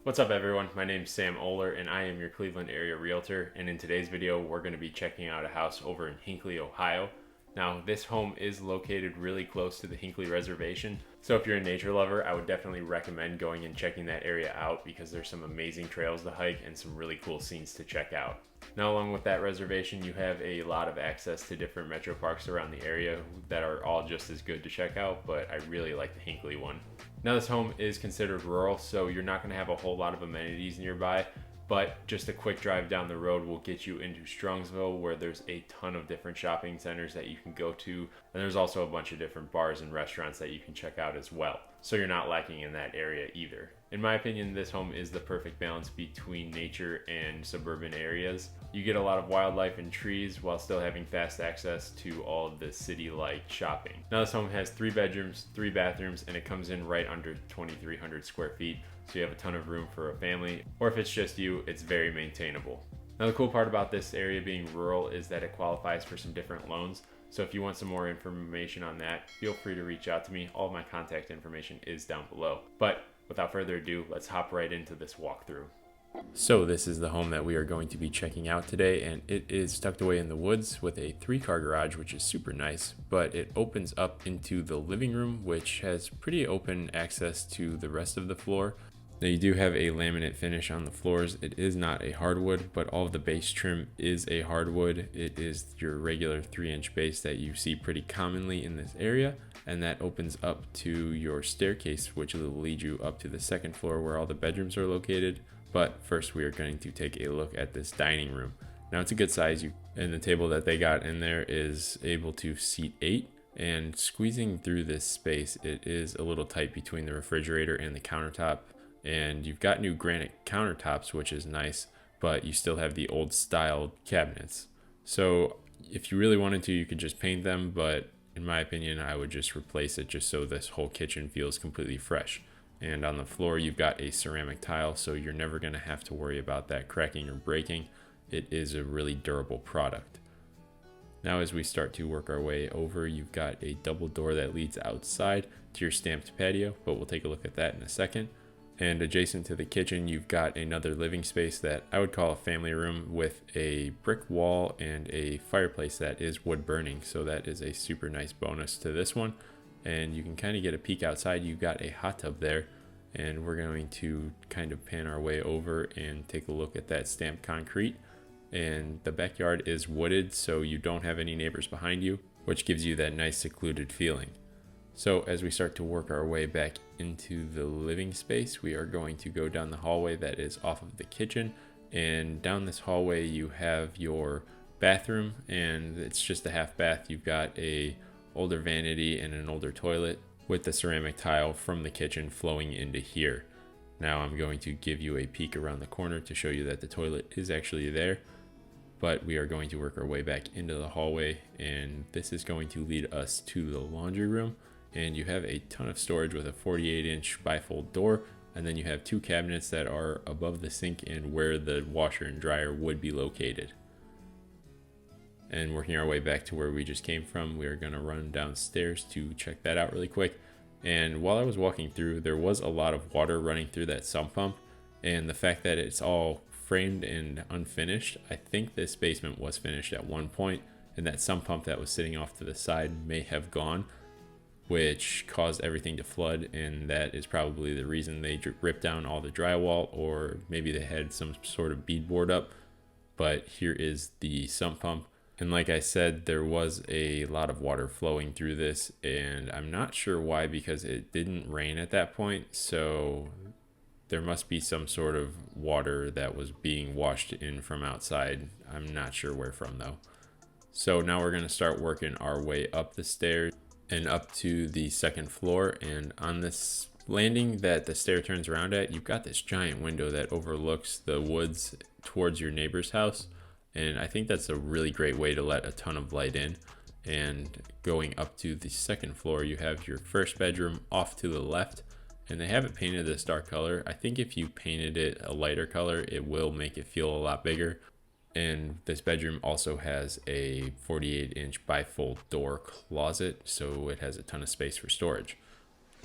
What's up everyone, my name's Sam Oler and I am your Cleveland area realtor, and in today's video we're going to be checking out a house over in Hinckley, Ohio. Now this home is located really close to the Hinckley Reservation, so if you're a nature lover I would definitely recommend going and checking that area out because there's some amazing trails to hike and some really cool scenes to check out. Now along with that reservation you have a lot of access to different metro parks around the area that are all just as good to check out, but I really like the Hinckley one. Now this home is considered rural, so you're not going to have a whole lot of amenities nearby, but just a quick drive down the road will get you into Strongsville, where there's a ton of different shopping centers that you can go to, and there's also a bunch of different bars and restaurants that you can check out as well, so you're not lacking in that area either. In my opinion, this home is the perfect balance between nature and suburban areas. You get a lot of wildlife and trees while still having fast access to all of the city-like shopping. Now this home has 3 bedrooms, 3 bathrooms, and it comes in right under 2,300 square feet, so you have a ton of room for a family, or if it's just you, it's very maintainable. Now the cool part about this area being rural is that it qualifies for some different loans, so if you want some more information on that, feel free to reach out to me. All of my contact information is down below. But without further ado, let's hop right into this walkthrough. So this is the home that we are going to be checking out today, and it is tucked away in the woods with a 3-car garage, which is super nice, but it opens up into the living room, which has pretty open access to the rest of the floor. Now you do have a laminate finish on the floors. It is not a hardwood, but all of the base trim is a hardwood. It is your regular 3-inch base that you see pretty commonly in this area, and that opens up to your staircase, which will lead you up to the 2nd floor where all the bedrooms are located. But first we are going to take a look at this dining room. Now it's a good size, and the table that they got in there is able to seat 8. And squeezing through this space, it is a little tight between the refrigerator and the countertop. And you've got new granite countertops, which is nice, but you still have the old style cabinets. So if you really wanted to, you could just paint them, but in my opinion, I would just replace it just so this whole kitchen feels completely fresh. And on the floor, you've got a ceramic tile, so you're never going to have to worry about that cracking or breaking. It is a really durable product. Now as we start to work our way over, you've got a double door that leads outside to your stamped patio, but we'll take a look at that in a second. And adjacent to the kitchen, you've got another living space that I would call a family room with a brick wall and a fireplace that is wood burning. So that is a super nice bonus to this one. And you can kind of get a peek outside. You've got a hot tub there, and we're going to kind of pan our way over and take a look at that stamped concrete. And the backyard is wooded, so you don't have any neighbors behind you, which gives you that nice secluded feeling. So as we start to work our way back into the living space, we are going to go down the hallway that is off of the kitchen, and down this hallway you have your bathroom, and it's just a half bath. You've got a older vanity and an older toilet with the ceramic tile from the kitchen flowing into here. Now I'm going to give you a peek around the corner to show you that the toilet is actually there, but we are going to work our way back into the hallway, and this is going to lead us to the laundry room. And you have a ton of storage with a 48-inch bifold door, and then you have 2 cabinets that are above the sink and where the washer and dryer would be located. And working our way back to where we just came from, we are going to run downstairs to check that out really quick. And while I was walking through, there was a lot of water running through that sump pump, and the fact that it's all framed and unfinished, I think this basement was finished at one point, and that sump pump that was sitting off to the side may have gone, which caused everything to flood, and that is probably the reason they ripped down all the drywall, or maybe they had some sort of beadboard up. But here is the sump pump, and like I said, there was a lot of water flowing through this, and I'm not sure why, because it didn't rain at that point, so there must be some sort of water that was being washed in from outside. I'm not sure where from though. So now we're going to start working our way up the stairs and up to the 2nd floor, and on this landing that the stair turns around at, you've got this giant window that overlooks the woods towards your neighbor's house, and I think that's a really great way to let a ton of light in. And going up to the 2nd floor, you have your 1st bedroom off to the left, and they have it painted this dark color. I think if you painted it a lighter color, it will make it feel a lot bigger. And this bedroom also has a 48-inch bifold door closet, so it has a ton of space for storage.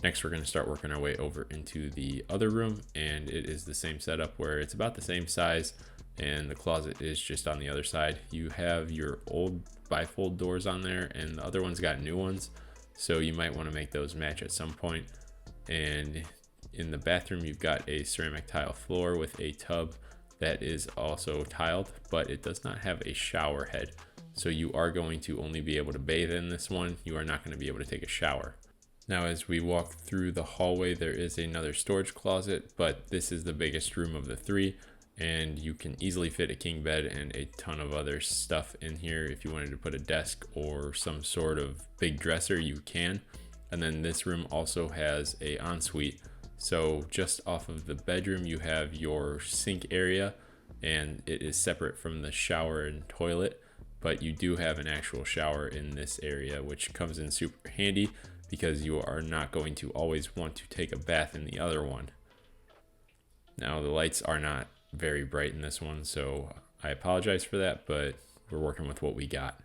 Next, we're going to start working our way over into the other room, and it is the same setup where it's about the same size and the closet is just on the other side. You have your old bifold doors on there and the other one's got new ones, so you might want to make those match at some point. And in the bathroom, you've got a ceramic tile floor with a tub that is also tiled, but it does not have a shower head. So you are going to only be able to bathe in this one. You are not going to be able to take a shower. Now, as we walk through the hallway, there is another storage closet, but this is the biggest room of the three, and you can easily fit a king bed and a ton of other stuff in here. If you wanted to put a desk or some sort of big dresser, you can. And then this room also has a ensuite. So just off of the bedroom, you have your sink area, and it is separate from the shower and toilet, but you do have an actual shower in this area, which comes in super handy because you are not going to always want to take a bath in the other one. Now, the lights are not very bright in this one, so I apologize for that, but we're working with what we got.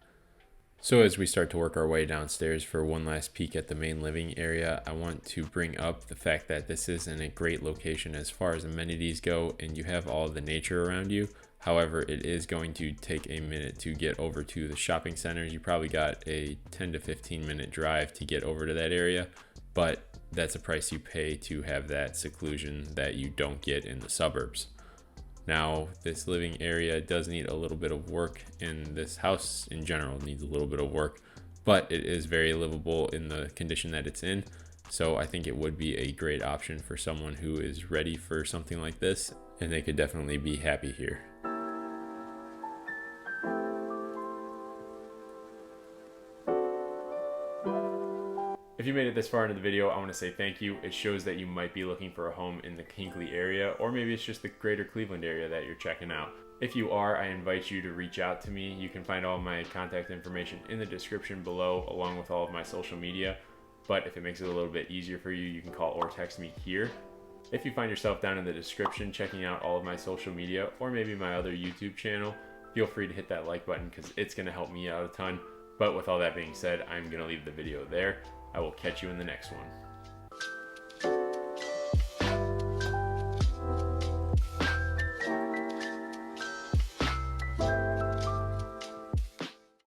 So as we start to work our way downstairs for one last peek at the main living area, I want to bring up the fact that this is in a great location as far as amenities go, and you have all the nature around you. However, it is going to take a minute to get over to the shopping centers. You probably got a 10 to 15 minute drive to get over to that area, but that's a price you pay to have that seclusion that you don't get in the suburbs. Now, this living area does need a little bit of work, and this house in general needs a little bit of work, but it is very livable in the condition that it's in. So I think it would be a great option for someone who is ready for something like this, and they could definitely be happy here. If you made it this far into the video, I want to say thank you. It shows that you might be looking for a home in the Hinckley area, or maybe it's just the greater Cleveland area that you're checking out. If you are, I invite you to reach out to me. You can find all my contact information in the description below, along with all of my social media. But if it makes it a little bit easier for you, you can call or text me here. If you find yourself down in the description checking out all of my social media, or maybe my other YouTube channel, feel free to hit that like button because it's going to help me out a ton. But with all that being said, I'm going to leave the video there. I will catch you in the next one.